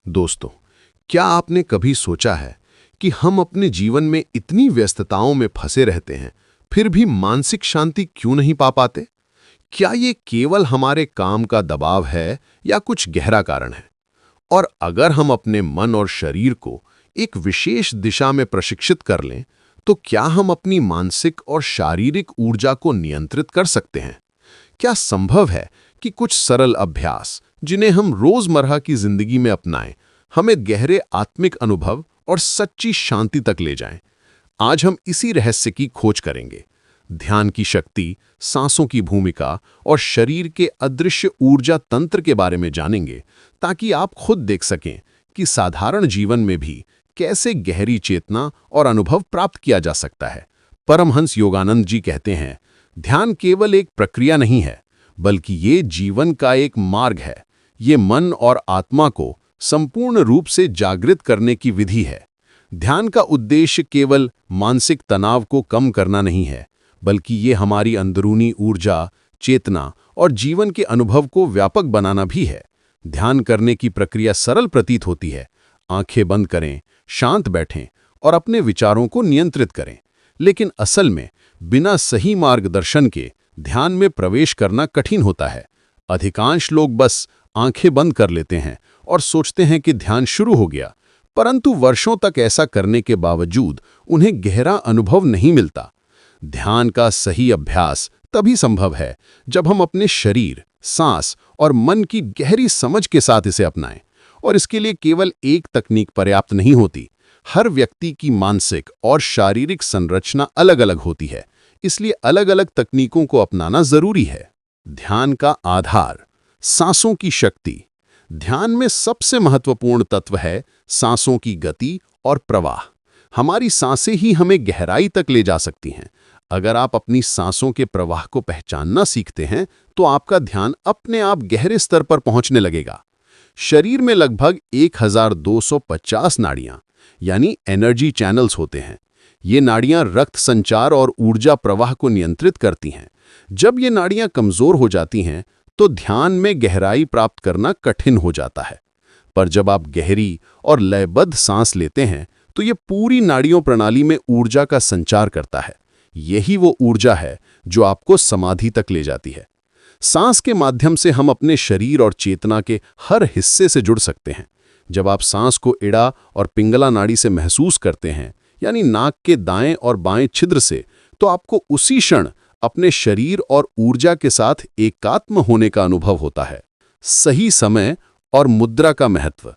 दोस्तों, क्या आपने कभी सोचा है कि हम अपने जीवन में इतनी व्यस्तताओं में फंसे रहते हैं, फिर भी मानसिक शांति क्यों नहीं पा पाते? क्या ये केवल हमारे काम का दबाव है या कुछ गहरा कारण है? और अगर हम अपने मन और शरीर को एक विशेष दिशा में प्रशिक्षित कर लें, तो क्या हम अपनी मानसिक और शारीरिक ऊर्जा को नियंत्रित कर सकते हैं? क्या संभव है कि कुछ सरल अभ्यास, जिन्हें हम रोजमर्रा की जिंदगी में अपनाएं, हमें गहरे आत्मिक अनुभव और सच्ची शांति तक ले जाएं? आज हम इसी रहस्य की खोज करेंगे। ध्यान की शक्ति, सांसों की भूमिका और शरीर के अदृश्य ऊर्जा तंत्र के बारे में जानेंगे, ताकि आप खुद देख सकें कि साधारण जीवन में भी कैसे गहरी चेतना और अनुभव प्राप्त किया जा सकता है। परमहंस योगानंद जी कहते हैं, ध्यान केवल एक प्रक्रिया नहीं है, बल्कि ये जीवन का एक मार्ग है। ये मन और आत्मा को संपूर्ण रूप से जागृत करने की विधि है। ध्यान का उद्देश्य केवल मानसिक तनाव को कम करना नहीं है, बल्कि ये हमारी अंदरूनी ऊर्जा, चेतना और जीवन के अनुभव को व्यापक बनाना भी है। ध्यान करने की प्रक्रिया सरल प्रतीत होती है। आंखें बंद करें, शांत बैठें और अपने विचारों को नियंत्रित करें। लेकिन असल में बिना सही मार्गदर्शन के ध्यान में प्रवेश करना कठिन होता है। अधिकांश लोग बस आंखें बंद कर लेते हैं और सोचते हैं कि ध्यान शुरू हो गया, परंतु वर्षों तक ऐसा करने के बावजूद उन्हें गहरा अनुभव नहीं मिलता। ध्यान का सही अभ्यास तभी संभव है जब हम अपने शरीर, सांस और मन की गहरी समझ के साथ इसे अपनाएं। और इसके लिए केवल एक तकनीक पर्याप्त नहीं होती। हर व्यक्ति की मानसिक और शारीरिक संरचना अलग-अलग होती है, इसलिए अलग-अलग तकनीकों को अपनाना जरूरी है। ध्यान का आधार, सांसों की शक्ति। ध्यान में सबसे महत्वपूर्ण तत्व है सांसों की गति और प्रवाह। हमारी सांसें ही हमें गहराई तक ले जा सकती हैं। अगर आप अपनी सांसों के प्रवाह को पहचानना सीखते हैं, तो आपका ध्यान अपने आप गहरे स्तर पर पहुंचने लगेगा। शरीर में लगभग 1250 नाड़ियां, यानी एनर्जी चैनल्स होते हैं। ये नाड़ियां रक्त संचार और ऊर्जा प्रवाह को नियंत्रित करती हैं। जब ये नाड़ियां कमजोर हो जाती हैं, तो ध्यान में गहराई प्राप्त करना कठिन हो जाता है। पर जब आप गहरी और लयबद्ध सांस लेते हैं, तो ये पूरी नाड़ियों प्रणाली में ऊर्जा का संचार करता है। यही वो ऊर्जा है जो आपको समाधि तक ले जाती है। सांस के माध्यम से हम अपने शरीर और चेतना के हर हिस्से से जुड़ सकते हैं। जब आप सांस को इड़ा और पिंगला नाड़ी से महसूस करते हैं, यानी नाक के दाएं और बाएं छिद्र से, तो आपको उसी क्षण अपने शरीर और ऊर्जा के साथ एकात्म होने का अनुभव होता है। सही समय और मुद्रा का महत्व।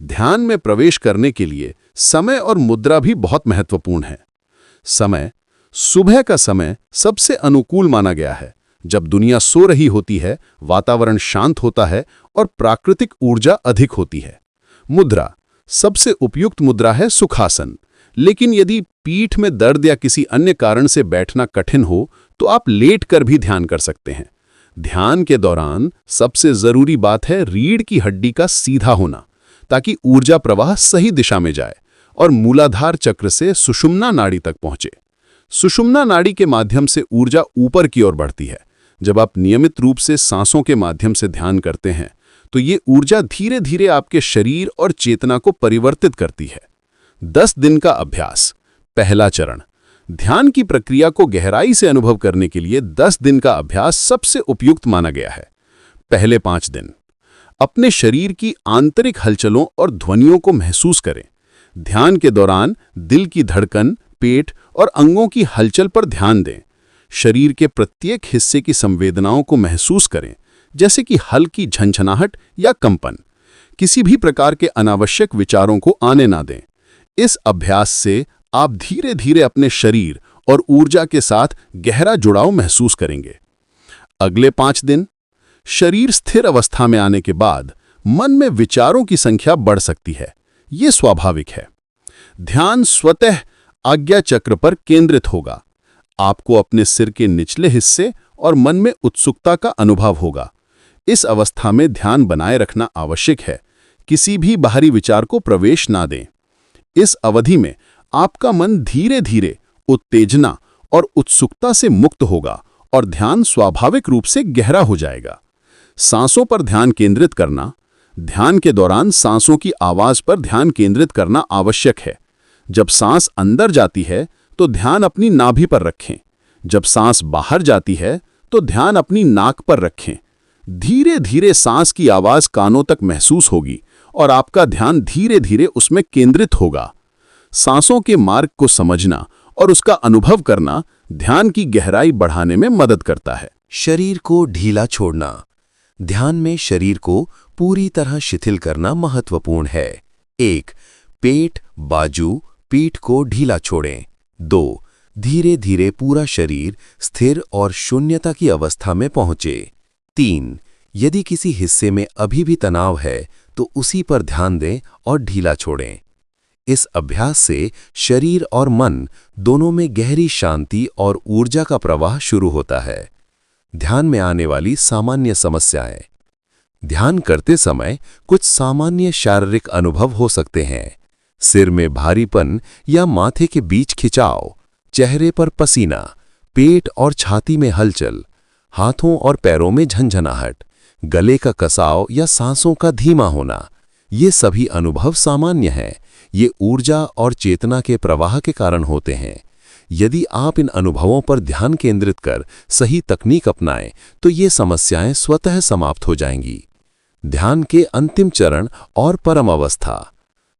ध्यान में प्रवेश करने के लिए समय और मुद्रा भी बहुत महत्वपूर्ण है। समय, सुबह का समय सबसे अनुकूल माना गया है। जब दुनिया सो रही होती है, वातावरण शांत होता है और प्राकृतिक ऊर्जा अधिक होती है। मुद्रा, सबसे उपयुक्त मुद्रा है सुखासन। लेकिन यदि पीठ में दर्द या किसी अन्य कारण से बैठना कठिन हो, तो आप लेट कर भी ध्यान कर सकते हैं। ध्यान के दौरान सबसे जरूरी बात है रीढ़ की हड्डी का सीधा होना, ताकि ऊर्जा प्रवाह सही दिशा में जाए और मूलाधार चक्र से सुषुम्ना नाड़ी तक पहुंचे। सुषुम्ना नाड़ी के माध्यम से ऊर्जा ऊपर की ओर बढ़ती है। जब आप नियमित रूप से सांसों के माध्यम से ध्यान करते हैं, तो ये ऊर्जा धीरे धीरे आपके शरीर और चेतना को परिवर्तित करती है। 10 दिन का अभ्यास। पहला चरण। ध्यान की प्रक्रिया को गहराई से अनुभव करने के लिए 10 दिन का अभ्यास सबसे उपयुक्त माना गया है। पहले 5 दिन। अपने शरीर की आंतरिक हलचलों और ध्वनियों को महसूस करें। ध्यान के दौरान दिल की धड़कन, पेट और अंगों की हलचल पर ध्यान दें। शरीर के प्रत्येक हिस्से की संवेदनाओं को महसूस करें, जैसे कि हल्की झंझनाहट या कंपन। किसी भी प्रकार के अनावश्यक विचारों को आने ना दें। इस अभ्यास से आप धीरे धीरे अपने शरीर और ऊर्जा के साथ गहरा जुड़ाव महसूस करेंगे। अगले 5 दिन। शरीर स्थिर अवस्था में आने के बाद मन में विचारों की संख्या बढ़ सकती है। ये स्वाभाविक है। ध्यान स्वतः आज्ञा चक्र पर केंद्रित होगा। आपको अपने सिर के निचले हिस्से और मन में उत्सुकता का अनुभव होगा। इस अवस्था में ध्यान बनाए रखना आवश्यक है। किसी भी बाहरी विचार को प्रवेश ना दें। इस अवधि में आपका मन धीरे धीरे उत्तेजना और उत्सुकता से मुक्त होगा और ध्यान स्वाभाविक रूप से गहरा हो जाएगा। सांसों पर ध्यान केंद्रित करना। ध्यान के दौरान सांसों की आवाज पर ध्यान केंद्रित करना आवश्यक है। जब सांस अंदर जाती है तो ध्यान अपनी नाभि पर रखें। जब सांस बाहर जाती है तो ध्यान अपनी नाक पर रखें। धीरे धीरे सांस की आवाज कानों तक महसूस होगी और आपका ध्यान धीरे धीरे उसमें केंद्रित होगा। सांसों के मार्ग को समझना और उसका अनुभव करना ध्यान की गहराई बढ़ाने में मदद करता है। शरीर को ढीला छोड़ना। ध्यान में शरीर को पूरी तरह शिथिल करना महत्वपूर्ण है। 1. पेट, बाजू, पीठ को ढीला छोड़ें। 2. धीरे धीरे पूरा शरीर स्थिर और शून्यता की अवस्था में पहुंचे। 3. यदि किसी हिस्से में अभी भी तनाव है तो उसी पर ध्यान दें और ढीला छोड़ें। इस अभ्यास से शरीर और मन दोनों में गहरी शांति और ऊर्जा का प्रवाह शुरू होता है। ध्यान में आने वाली सामान्य समस्याएं। ध्यान करते समय कुछ सामान्य शारीरिक अनुभव हो सकते हैं। सिर में भारीपन या माथे के बीच खिंचाव, चेहरे पर पसीना, पेट और छाती में हलचल, हाथों और पैरों में झंझनाहट, गले का कसाव या सांसों का धीमा होना। ये सभी अनुभव सामान्य हैं। ये ऊर्जा और चेतना के प्रवाह के कारण होते हैं। यदि आप इन अनुभवों पर ध्यान केंद्रित कर सही तकनीक अपनाएं तो ये समस्याएं स्वतः समाप्त हो जाएंगी। ध्यान के अंतिम चरण और परम अवस्था।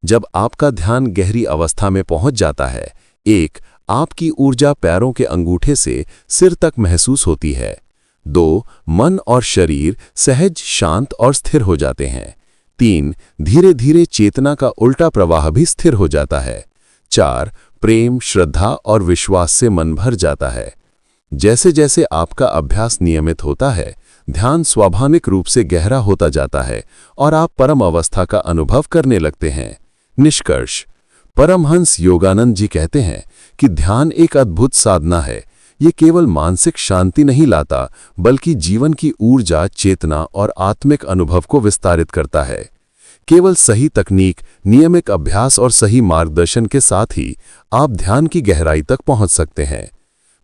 जब आपका ध्यान गहरी अवस्था में पहुंच जाता है, 1. आपकी ऊर्जा पैरों के अंगूठे से सिर तक महसूस होती है। 2. मन और शरीर सहज, शांत और स्थिर हो जाते हैं। 3. धीरे धीरे चेतना का उल्टा प्रवाह भी स्थिर हो जाता है। 4. प्रेम, श्रद्धा और विश्वास से मन भर जाता है। जैसे जैसे आपका अभ्यास नियमित होता है, ध्यान स्वाभाविक रूप से गहरा होता जाता है और आप परम अवस्था का अनुभव करने लगते हैं। निष्कर्ष। परमहंस योगानंद जी कहते हैं कि ध्यान एक अद्भुत साधना है। ये केवल मानसिक शांति नहीं लाता, बल्कि जीवन की ऊर्जा, चेतना और आत्मिक अनुभव को विस्तारित करता है। केवल सही तकनीक, नियमित अभ्यास और सही मार्गदर्शन के साथ ही आप ध्यान की गहराई तक पहुंच सकते हैं।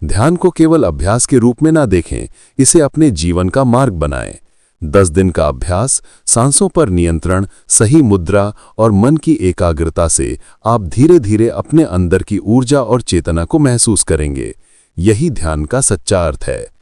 ध्यान को केवल अभ्यास के रूप में ना देखें, इसे अपने जीवन का मार्ग बनाएं। 10 दिन का अभ्यास, सांसों पर नियंत्रण, सही मुद्रा और मन की एकाग्रता से आप धीरे धीरे अपने अंदर की ऊर्जा और चेतना को महसूस करेंगे। यही ध्यान का सच्चा अर्थ है।